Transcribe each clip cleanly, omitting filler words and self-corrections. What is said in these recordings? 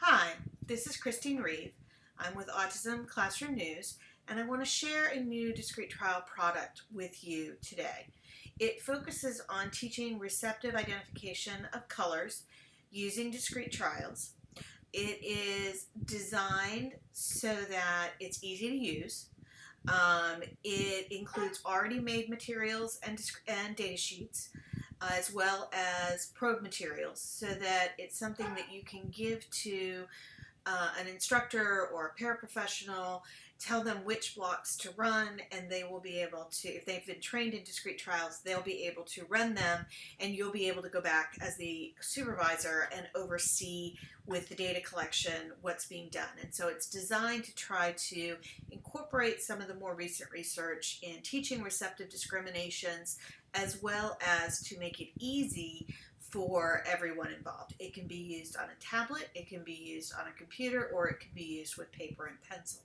Hi, this is Christine Reeve. I'm with Autism Classroom News, and I want to share a new discrete trial product with you today. It focuses on teaching receptive identification of colors using discrete trials. It is designed so that it's easy to use. It includes already made materials and data sheets, as well as probe materials, so that it's something that you can give to an instructor or a paraprofessional, tell them which blocks to run, and they will be able to, if they've been trained in discrete trials, they'll be able to run them, and you'll be able to go back as the supervisor and oversee with the data collection what's being done. And so it's designed to try to incorporate some of the more recent research in teaching receptive discriminations, as well as to make it easy for everyone involved. It can be used on a tablet, it can be used on a computer, or it can be used with paper and pencil.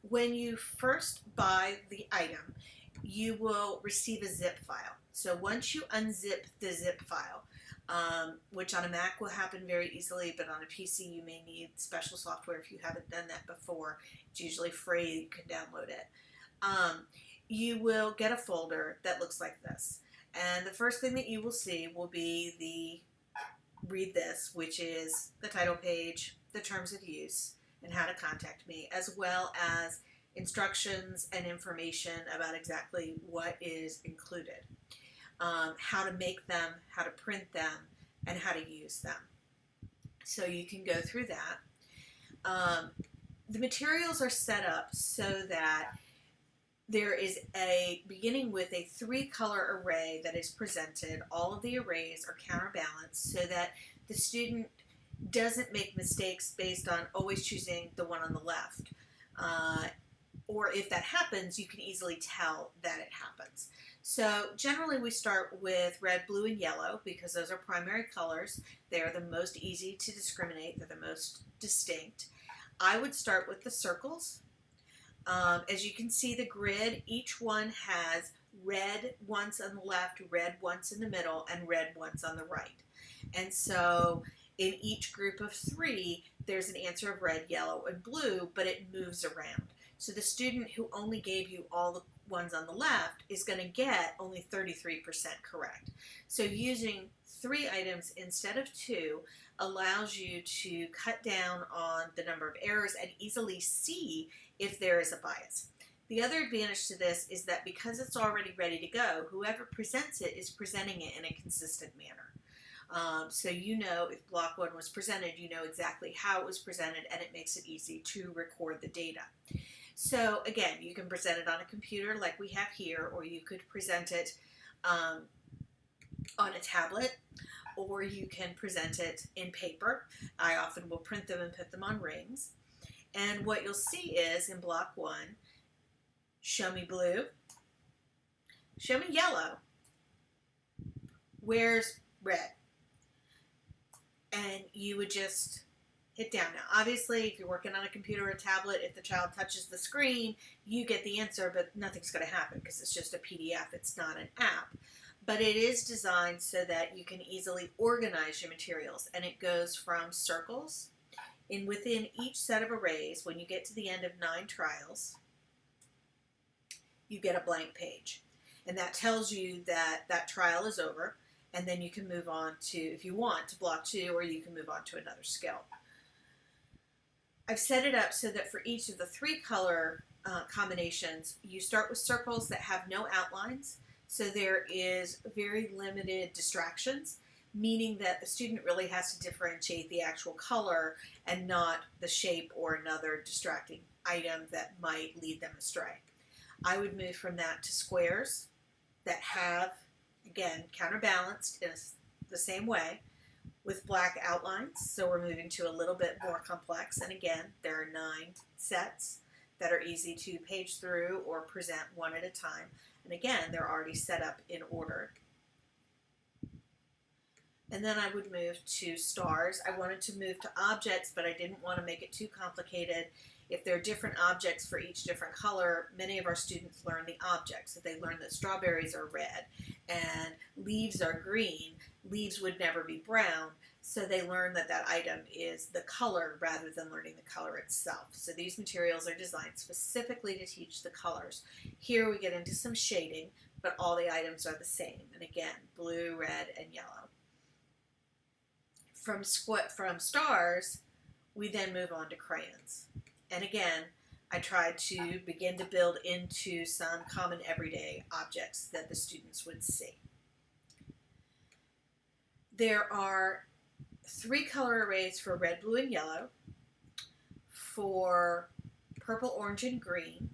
When you first buy the item, you will receive a zip file. So once you unzip the zip file, which on a Mac will happen very easily, but on a PC you may need special software if you haven't done that before. It's usually free, you can download it. You will get a folder that looks like this. And the first thing that you will see will be the read this, which is the title page, the terms of use, and how to contact me, as well as instructions and information about exactly what is included, how to make them, how to print them, and how to use them. So you can go through that. The materials are set up so that there is beginning with a 3-color array that is presented. All of the arrays are counterbalanced so that the student doesn't make mistakes based on always choosing the one on the left. Or if that happens, you can easily tell that it happens. So generally we start with red, blue, and yellow because those are primary colors. They are the most easy to discriminate. They're the most distinct. I would start with the circles. As you can see the grid, each one has red once on the left, red once in the middle, and red once on the right. And so in each group of 3, there's an answer of red, yellow, and blue, but it moves around. So the student who only gave you all the ones on the left is going to get only 33% correct. So using 3 items instead of 2 allows you to cut down on the number of errors and easily see if there is a bias. The other advantage to this is that because it's already ready to go, whoever presents it is presenting it in a consistent manner. So you know if block 1 was presented, you know exactly how it was presented, and it makes it easy to record the data. So again, you can present it on a computer like we have here, or you could present it on a tablet, or you can present it in paper. I often will print them and put them on rings. And what you'll see is in block 1, show me blue, show me yellow, where's red? And you would just hit down. Now obviously if you're working on a computer or a tablet, if the child touches the screen, you get the answer, but nothing's going to happen because it's just a PDF, it's not an app. But it is designed so that you can easily organize your materials, and it goes from circles. And within each set of arrays, when you get to the end of 9 trials, you get a blank page. And that tells you that that trial is over, and then you can move on to, if you want, to block 2, or you can move on to another skill. I've set it up so that for each of the 3-color combinations, you start with circles that have no outlines, so there is very limited distractions, meaning that the student really has to differentiate the actual color and not the shape or another distracting item that might lead them astray. I would move from that to squares that have, again, counterbalanced in the same way with black outlines. So we're moving to a little bit more complex. And again, there are 9 sets that are easy to page through or present one at a time. And again, they're already set up in order. And then I would move to stars. I wanted to move to objects, but I didn't want to make it too complicated. If there are different objects for each different color, many of our students learn the objects. If they learn that strawberries are red and leaves are green, leaves would never be brown. so they learn that that item is the color rather than learning the color itself. So these materials are designed specifically to teach the colors. Here we get into some shading, but all the items are the same. And again, blue, red, and yellow. From stars, we then move on to crayons. And again, I tried to begin to build into some common everyday objects that the students would see. There are 3 color arrays for red, blue, and yellow, for purple, orange, and green,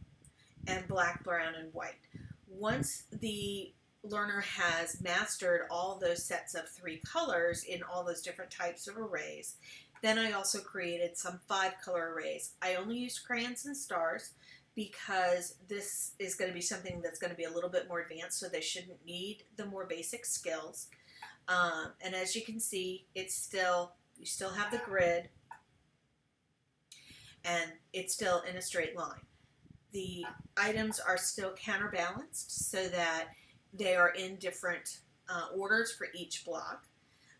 and black, brown, and white. Once the learner has mastered all those sets of 3 colors in all those different types of arrays, then I also created some 5 color arrays. I only used crayons and stars because this is going to be something that's going to be a little bit more advanced, so they shouldn't need the more basic skills. And as you can see, you still have the grid, and it's still in a straight line. The items are still counterbalanced so that they are in different orders for each block,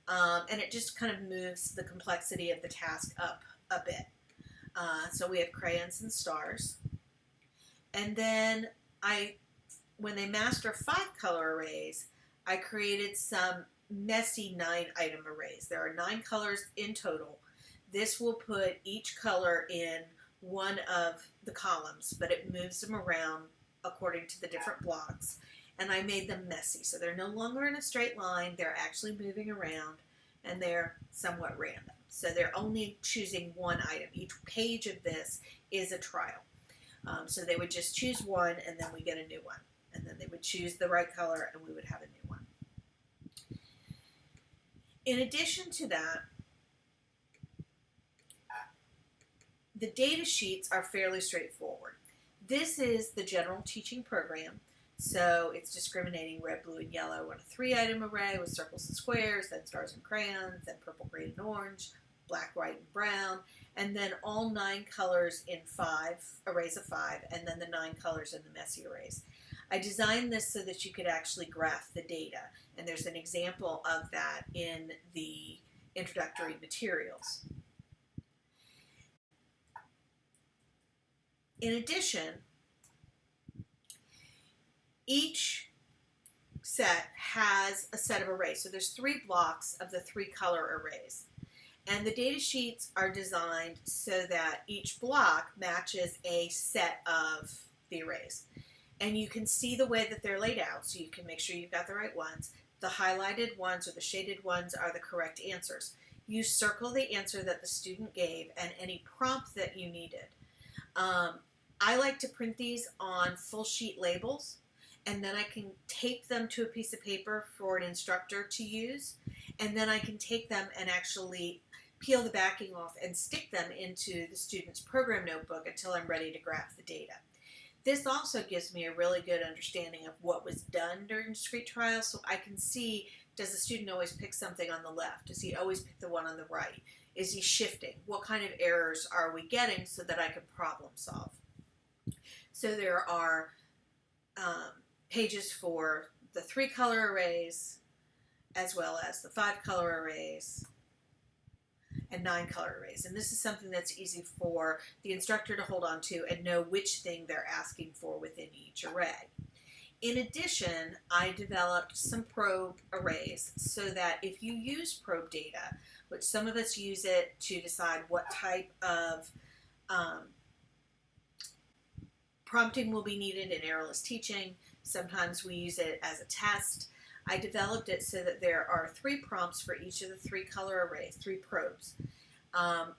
and it just kind of moves the complexity of the task up a bit. So we have crayons and stars, and then when they master 5 color arrays, I created some messy 9 item arrays. There are 9 colors in total. This will put each color in one of the columns, but it moves them around according to the different blocks. And I made them messy, so they're no longer in a straight line. They're actually moving around, and they're somewhat random. So they're only choosing one item. Each page of this is a trial. So they would just choose one, and then we get a new one. And then they would choose the right color, and we would have a new one. In addition to that, the data sheets are fairly straightforward. This is the general teaching program, so it's discriminating red, blue, and yellow in a 3-item array with circles and squares, then stars and crayons, then purple, green, and orange, black, white, and brown, and then all 9 colors in 5 arrays of 5, and then the 9 colors in the messy arrays. I designed this so that you could actually graph the data, and there's an example of that in the introductory materials. In addition, each set has a set of arrays. So there's 3 blocks of the 3 color arrays. And the data sheets are designed so that each block matches a set of the arrays. And you can see the way that they're laid out, so you can make sure you've got the right ones. The highlighted ones or the shaded ones are the correct answers. You circle the answer that the student gave and any prompt that you needed. I like to print these on full sheet labels, and then I can tape them to a piece of paper for an instructor to use, and then I can take them and actually peel the backing off and stick them into the student's program notebook until I'm ready to graph the data. This also gives me a really good understanding of what was done during discrete trials, so I can see, does the student always pick something on the left? Does he always pick the one on the right? Is he shifting? What kind of errors are we getting so that I can problem solve? So there are pages for the 3 color arrays, as well as the 5 color arrays, and 9 color arrays. And this is something that's easy for the instructor to hold on to and know which thing they're asking for within each array. In addition, I developed some probe arrays so that if you use probe data, which some of us use it to decide what type of prompting will be needed in errorless teaching, sometimes we use it as a test. I developed it so that there are 3 prompts for each of the 3 color arrays, 3 probes.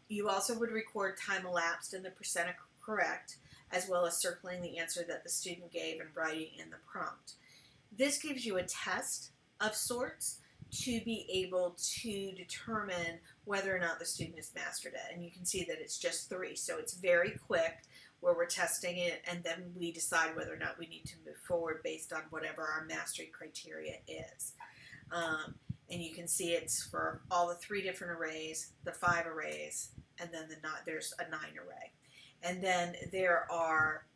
You also would record time elapsed and the percent correct, as well as circling the answer that the student gave and writing in the prompt. This gives you a test of sorts to be able to determine whether or not the student has mastered it. And you can see that it's just 3, so it's very quick, where we're testing it, and then we decide whether or not we need to move forward based on whatever our mastery criteria is. And you can see it's for all the 3 different arrays, the 5 arrays, and then there's a 9 array. And then there are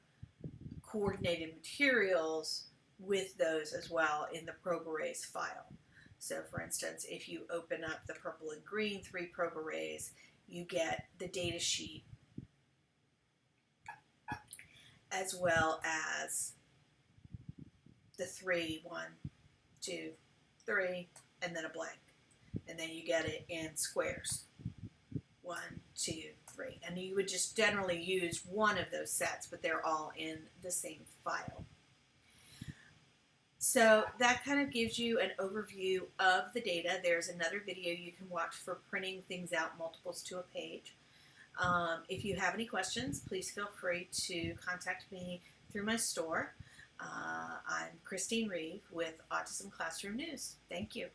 coordinated materials with those as well in the probe arrays file. So for instance, if you open up the purple and green 3 probe arrays, you get the data sheet as well as the 3, 1, 2, 3, and then a blank. And then you get it in squares. 1, 2, 3. And you would just generally use one of those sets, but they're all in the same file. So that kind of gives you an overview of the data. There's another video you can watch for printing things out multiples to a page. If you have any questions, please feel free to contact me through my store. I'm Christine Reeve with Autism Classroom News. Thank you.